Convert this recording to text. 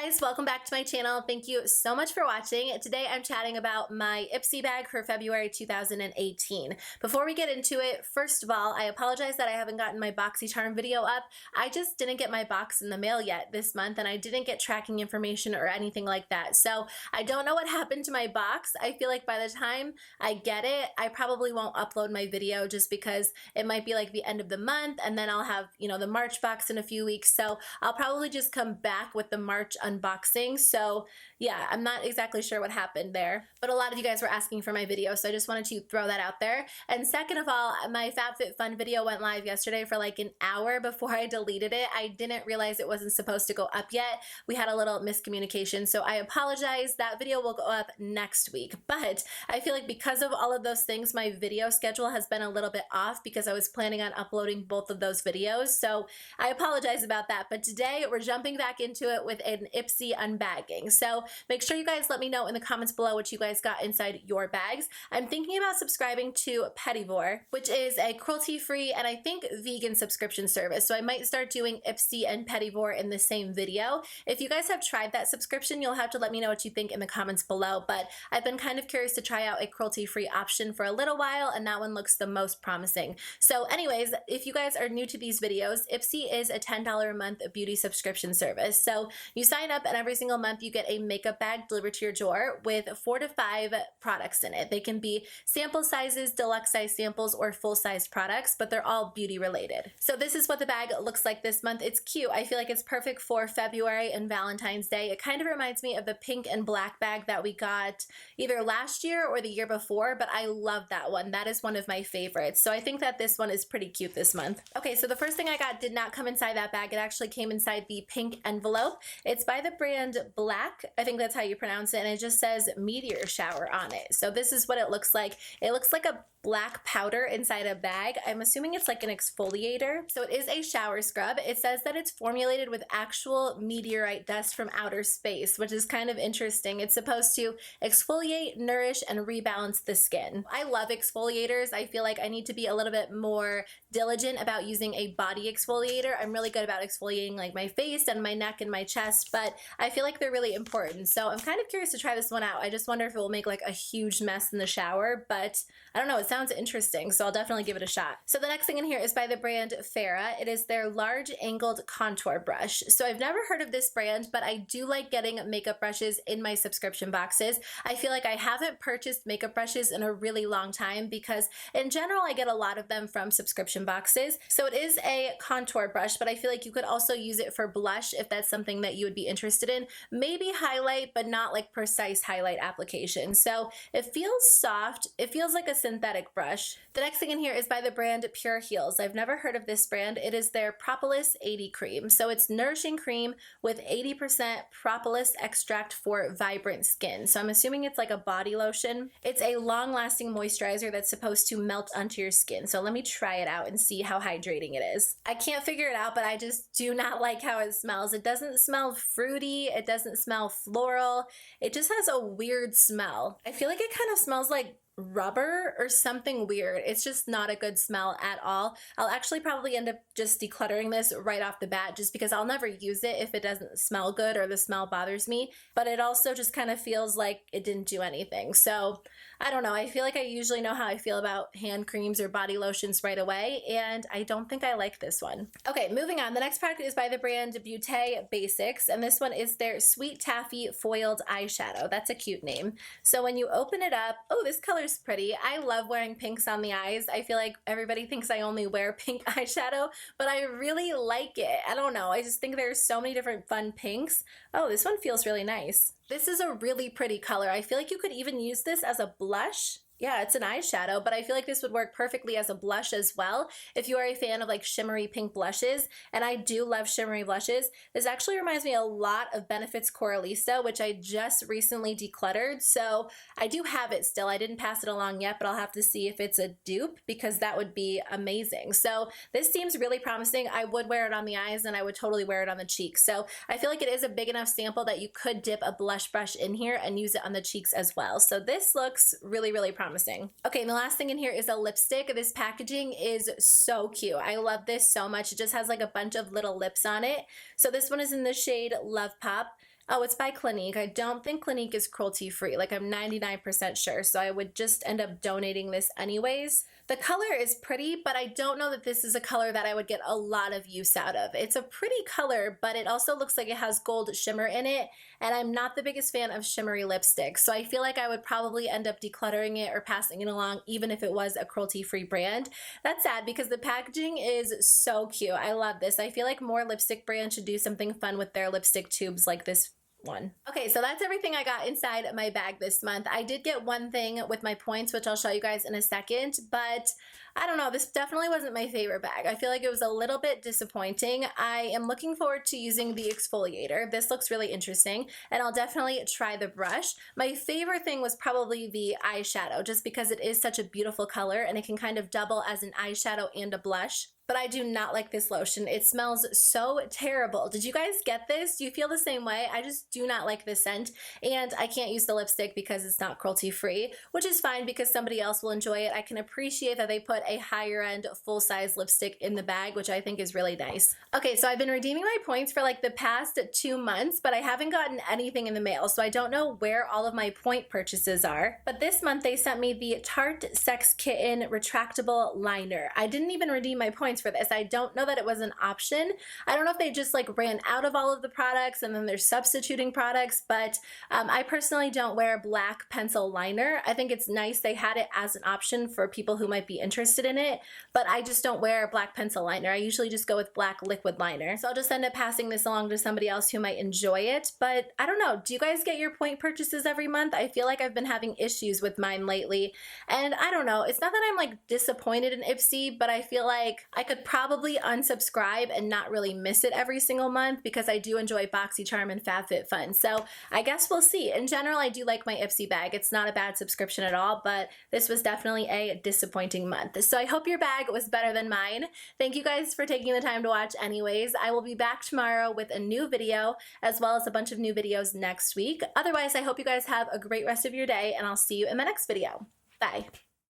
guys, welcome back to my channel. Thank you so much for watching. Today I'm chatting about my Ipsy bag for February 2018. Before we get into it, first of all, I apologize that I haven't gotten my BoxyCharm video up. I just didn't get my box in the mail yet this month, and I didn't get tracking information or anything like that. So I don't know what happened to my box. I feel like by the time I get it, I probably won't upload my video just because it might be like the end of the month, and then I'll have, the March box in a few weeks. So I'll probably just come back with the March unboxing. So yeah, I'm not exactly sure what happened there, but a lot of you guys were asking for my video, so I just wanted to throw that out there. And second of all, my FabFitFun video went live yesterday for like an hour before I deleted it. I didn't realize it wasn't supposed to go up yet. We had a little miscommunication, so I apologize. That video will go up next week, but I feel like because of all of those things, my video schedule has been a little bit off because I was planning on uploading both of those videos, so I apologize about that. But today we're jumping back into it with an Ipsy unbagging. So make sure you guys let me know in the comments below what you guys got inside your bags. I'm thinking about subscribing to Meteor, which is a cruelty-free and I think vegan subscription service. So I might start doing Ipsy and Meteor in the same video. If you guys have tried that subscription, you'll have to let me know what you think in the comments below. But I've been kind of curious to try out a cruelty-free option for a little while, and that one looks the most promising. So anyways, if you guys are new to these videos, Ipsy is a $10 a month beauty subscription service. So you sign up, and every single month you get a makeup bag delivered to your door with 4 to 5 products in it. They can be sample sizes, deluxe size samples, or full-size products, but they're all beauty related. So this is what the bag looks like this month. It's cute. I feel like it's perfect for February and Valentine's Day. It kind of reminds me of the pink and black bag that we got either last year or the year before, but I love that one. That is one of my favorites. So I think that this one is pretty cute this month. Okay, so the first thing I got did not come inside that bag. It actually came inside the pink envelope. It's by the brand Blaq. I think that's how you pronounce it, and it just says Meteor shower on it. So this is what it looks like. It looks like a black powder inside a bag. I'm assuming it's like an exfoliator. So it is a shower scrub. It says that it's formulated with actual meteorite dust from outer space, which is kind of interesting. It's supposed to exfoliate, nourish, and rebalance the skin. I love exfoliators. I feel like I need to be a little bit more diligent about using a body exfoliator. I'm really good about exfoliating like my face and my neck and my chest, but I feel like they're really important. So I'm kind of curious to try this one out. I just wonder if it will make like a huge mess in the shower, but I don't know. It sounds interesting, so I'll definitely give it a shot. So the next thing in here is by the brand F.A.R.A.H. It is their large angled contour brush. So I've never heard of this brand, but I do like getting makeup brushes in my subscription boxes. I feel like I haven't purchased makeup brushes in a really long time because in general, I get a lot of them from subscription boxes. So it is a contour brush, but I feel like you could also use it for blush if that's something that you would be interested in. Maybe highlight, but not like precise highlight application. So it feels soft. It feels like a synthetic brush. The next thing in here is by the brand PureHeals. I've never heard of this brand. It is their Propolis 80 cream. So it's nourishing cream with 80% propolis extract for vibrant skin. So I'm assuming it's like a body lotion. It's a long-lasting moisturizer that's supposed to melt onto your skin. So let me try it out and see how hydrating it is. I can't figure it out, but I just do not like how it smells. It doesn't smell fruity. It doesn't smell floral. It just has a weird smell. I feel like it kind of smells like rubber or something weird. It's just not a good smell at all. I'll actually probably end up just decluttering this right off the bat just because I'll never use it if it doesn't smell good or the smell bothers me, but it also just kind of feels like it didn't do anything. So I don't know. I feel like I usually know how I feel about hand creams or body lotions right away, and I don't think I like this one. Okay, moving on. The next product is by the brand Beaute Basics, and this one is their Sweet Taffy Foiled Eyeshadow. That's a cute name. So when you open it up, oh, this color's pretty. I love wearing pinks on the eyes. I feel like everybody thinks I only wear pink eyeshadow, but I really like it. I don't know. I just think there's so many different fun pinks. Oh, this one feels really nice. This is a really pretty color. I feel like you could even use this as a blush. Yeah, it's an eyeshadow, but I feel like this would work perfectly as a blush as well. If you are a fan of like shimmery pink blushes, and I do love shimmery blushes, this actually reminds me a lot of Benefit's Coralisa, which I just recently decluttered. So I do have it still. I didn't pass it along yet, but I'll have to see if it's a dupe because that would be amazing. So this seems really promising. I would wear it on the eyes and I would totally wear it on the cheeks. So I feel like it is a big enough sample that you could dip a blush brush in here and use it on the cheeks as well. So this looks really, really promising. Okay, and the last thing in here is a lipstick. This packaging is so cute. I love this so much. It just has like a bunch of little lips on it. So this one is in the shade Love Pop. Oh, it's by Clinique. I don't think Clinique is cruelty free. Like, I'm 99% sure. So I would just end up donating this anyways. The color is pretty, but I don't know that this is a color that I would get a lot of use out of. It's a pretty color, but it also looks like it has gold shimmer in it, and I'm not the biggest fan of shimmery lipsticks, so I feel like I would probably end up decluttering it or passing it along even if it was a cruelty-free brand. That's sad because the packaging is so cute. I love this. I feel like more lipstick brands should do something fun with their lipstick tubes like this one. Okay, so that's everything I got inside my bag this month. I did get one thing with my points, which I'll show you guys in a second, but I don't know, this definitely wasn't my favorite bag. I feel like it was a little bit disappointing. I am looking forward to using the exfoliator. This looks really interesting, and I'll definitely try the brush. My favorite thing was probably the eyeshadow, just because it is such a beautiful color and it can kind of double as an eyeshadow and a blush. But I do not like this lotion. It smells so terrible. Did you guys get this? Do you feel the same way? I just do not like this scent, and I can't use the lipstick because it's not cruelty free, which is fine because somebody else will enjoy it. I can appreciate that they put a higher end full-size lipstick in the bag, which I think is really nice. Okay, so I've been redeeming my points for like the past 2 months, but I haven't gotten anything in the mail, so I don't know where all of my point purchases are. But this month they sent me the Tarte Sex Kitten retractable liner. I didn't even redeem my points for this. I don't know that it was an option. I don't know if they just like ran out of all of the products and then they're substituting products, but I personally don't wear black pencil liner. I think it's nice they had it as an option for people who might be interested in it, but I just don't wear black pencil liner. I usually just go with black liquid liner. So I'll just end up passing this along to somebody else who might enjoy it, but I don't know. Do you guys get your point purchases every month? I feel like I've been having issues with mine lately, and I don't know. It's not that I'm like disappointed in Ipsy, but I feel like I could probably unsubscribe and not really miss it every single month because I do enjoy BoxyCharm and FabFitFun. So I guess we'll see. In general, I do like my Ipsy bag. It's not a bad subscription at all, but this was definitely a disappointing month. So I hope your bag was better than mine. Thank you guys for taking the time to watch anyways. I will be back tomorrow with a new video as well as a bunch of new videos next week. Otherwise, I hope you guys have a great rest of your day, and I'll see you in my next video. Bye.